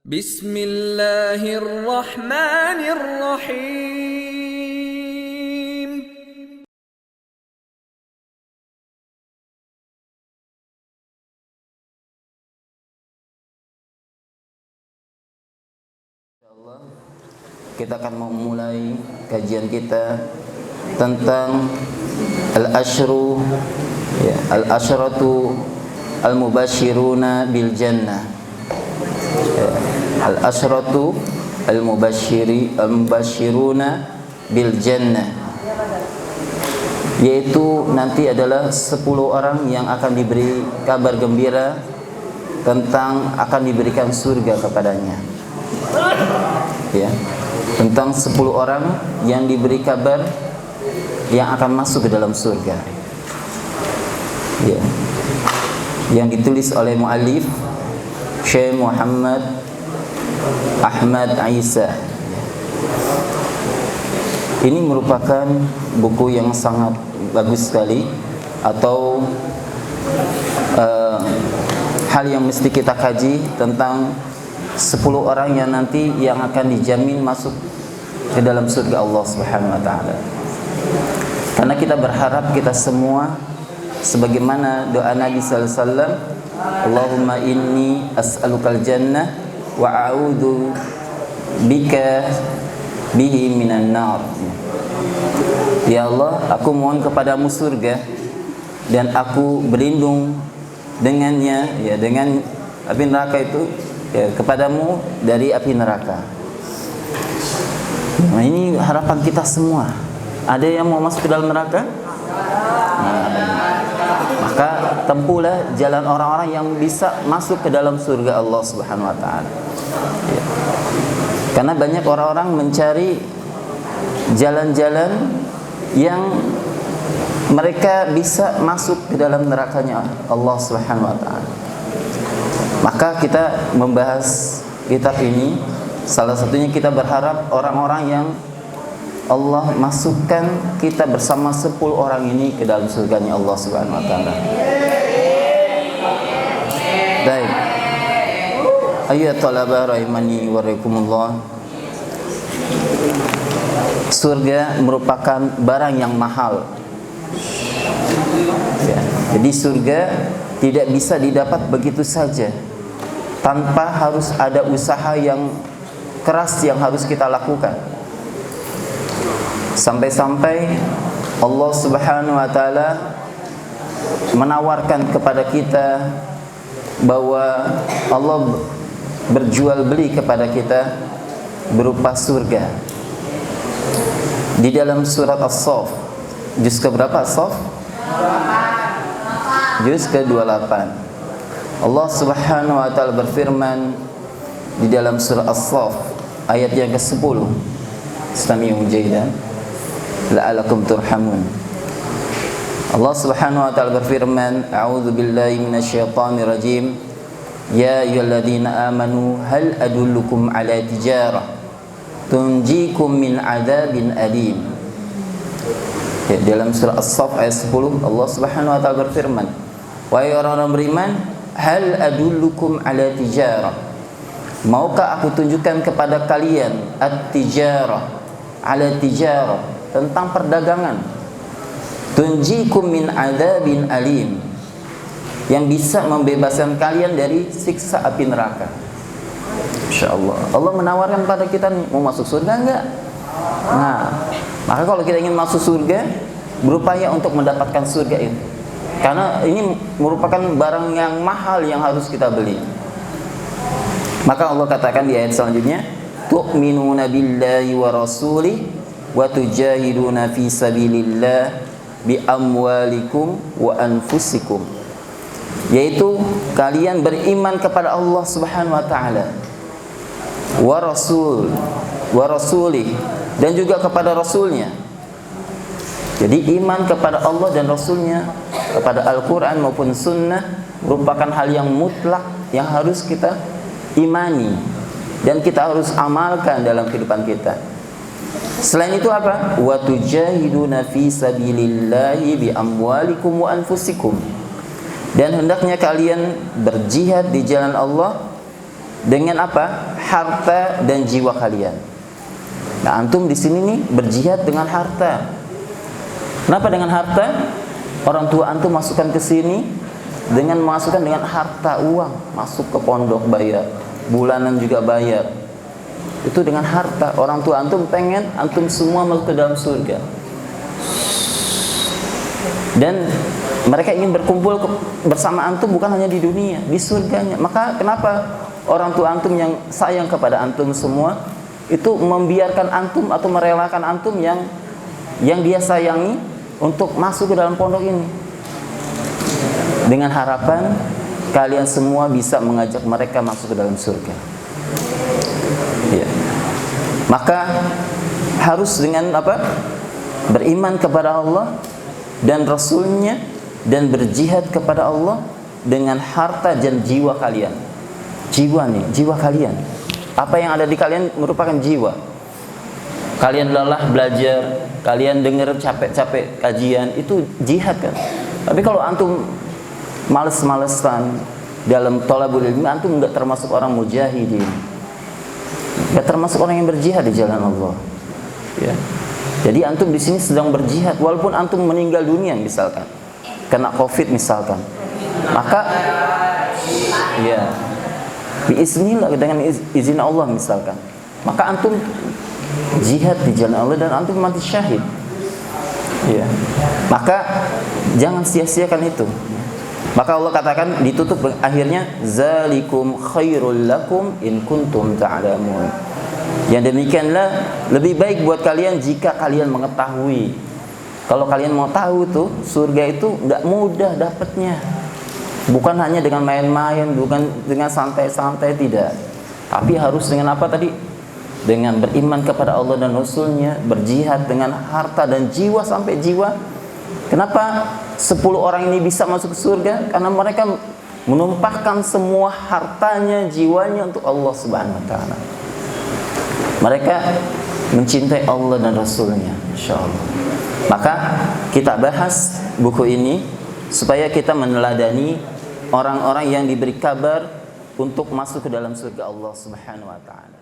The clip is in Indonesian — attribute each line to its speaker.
Speaker 1: Bismillahirrahmanirrahim.
Speaker 2: Insyaallah kita akan memulai kajian kita tentang al-ashru al-ashratu al-mubashshiruna bil jannah. Al-ashratu al-mubashshiruna bil jannah, yaitu nanti adalah 10 orang yang akan diberi kabar gembira tentang akan diberikan surga kepadanya. Ya, tentang 10 orang yang diberi kabar yang akan masuk ke dalam surga. Ya, yang ditulis oleh muallif Syekh Muhammad Ahmad Isa. Ini merupakan buku yang sangat bagus sekali, atau hal yang mesti kita kaji tentang 10 orang yang nanti yang akan dijamin masuk ke dalam surga Allah Subhanahu wa taala. Karena kita berharap kita semua sebagaimana doa Nabi sallallahu alaihi wasallam, Allahumma inni as'alukal jannah wa a'udzu bika bihi minan nar. Ya Allah, aku mohon kepadamu surga dan aku berlindung dengannya, ya, dengan api neraka itu, ya, kepadamu dari api neraka. Nah, ini harapan kita semua. Ada yang mau masuk ke dalam neraka? Maka tempuhlah jalan orang-orang yang bisa masuk ke dalam surga Allah Subhanahu wa taala. Ya. Karena banyak orang-orang mencari jalan-jalan yang mereka bisa masuk ke dalam nerakanya Allah Subhanahu wa taala. Maka kita membahas kitab ini, salah satunya kita berharap orang-orang yang Allah masukkan kita bersama 10 orang ini ke dalam surganya Allah Subhanahu wa taala. Baik. Ayyuhat talaba rahimani wa rahimakumullah. Surga merupakan barang yang mahal. Ya, jadi surga tidak bisa didapat begitu saja, tanpa harus ada usaha yang keras yang harus kita lakukan. Sampai-sampai Allah Subhanahu wa taala menawarkan kepada kita bahwa Allah berjual beli kepada kita berupa surga. Di dalam surat As-Saff, juz ke berapa As-Saff? Juz ke-28. Allah Subhanahu wa taala berfirman di dalam surah As-Saff ayat yang ke-10. Istami'u jaydan la'alakum turhamun. Allah Subhanahu wa taala berfirman, a'udzu billahi minasyaitonir rajim. Ya ayyuhalladzina amanu hal adullukum ala tijarah tunjikum min adzabin alim. Ya, dalam surah As-Saff ayat 10 Allah Subhanahu wa taala berfirman, wahai orang-orang beriman, hal adullukum ala tijarah, maukah aku tunjukkan kepada kalian at-tijarah, ala tijarah, tentang perdagangan, tunjikum min adzabin alim, yang bisa membebaskan kalian dari siksa api neraka. Insyaallah Allah menawarkan pada kita nih, mau masuk surga enggak? Nah, maka kalau kita ingin masuk surga, berupaya untuk mendapatkan surga itu, karena ini merupakan barang yang mahal yang harus kita beli. Maka Allah katakan di ayat selanjutnya, tu'minuna billahi wa rasulih wa tujahiduna fi sabilillah bi amwalikum wa anfusikum, yaitu kalian beriman kepada Allah Subhanahu wa taala, wa rasulih, dan juga kepada rasulnya. Jadi iman kepada Allah dan rasulnya, kepada Al-Quran maupun sunnah, merupakan hal yang mutlak yang harus kita imani dan kita harus amalkan dalam kehidupan kita. Selain itu apa? Wa tujahiduna fi sabilillahi bi amwalikum wa anfusikum, dan hendaknya kalian berjihad di jalan Allah Dengan apa? Harta dan jiwa kalian. Nah, antum di sini nih berjihad dengan harta. Kenapa dengan harta? Orang tua antum masukkan ke sini dengan masukkan dengan harta, uang, masuk ke pondok bayar, bulanan juga bayar. Itu dengan harta. Orang tua antum pengen antum semua masuk ke dalam surga. Dan mereka ingin berkumpul bersama antum bukan hanya di dunia, di surganya. Maka kenapa orang tua antum yang sayang kepada antum semua itu membiarkan antum atau merelakan antum yang dia sayangi untuk masuk ke dalam pondok ini, dengan harapan kalian semua bisa mengajak mereka masuk ke dalam surga. Ya. Maka harus dengan apa? Beriman kepada Allah dan Rasulnya, dan berjihad kepada Allah dengan harta dan jiwa kalian. Jiwa nih, jiwa kalian. Apa yang ada di kalian merupakan jiwa. Kalian lelah belajar, kalian dengar capek-capek kajian, itu jihad kan. Tapi kalau antum males-malesan dalam thalabul ilmi, antum enggak termasuk orang mujahidin. Enggak termasuk orang yang berjihad di jalan Allah. Ya. Jadi antum di sini sedang berjihad walaupun antum meninggal dunia misalkan, kena Covid misalkan. Maka ya, biiznillah, dengan izin Allah misalkan, maka antum jihad di jalan Allah dan antum mati syahid. Ya. Maka jangan sia-siakan itu. Maka Allah katakan, ditutup akhirnya, zalikum khairul lakum in kuntum ta'lamun. Yang demikianlah lebih baik buat kalian jika kalian mengetahui. Kalau kalian mau tahu tuh, surga itu enggak mudah dapatnya. Bukan hanya dengan main-main, bukan dengan santai-santai, tidak. Tapi harus dengan apa tadi? Dengan beriman kepada Allah dan Rasulnya, berjihad dengan harta dan jiwa sampai jiwa. Kenapa 10 orang ini bisa masuk ke surga? Karena mereka menumpahkan semua hartanya, jiwanya untuk Allah Subhanahu wa taala. Mereka mencintai Allah dan Rasulnya, insyaallah. Maka kita bahas buku ini supaya kita meneladani orang-orang yang diberi kabar untuk masuk ke dalam surga Allah Subhanahu wa taala.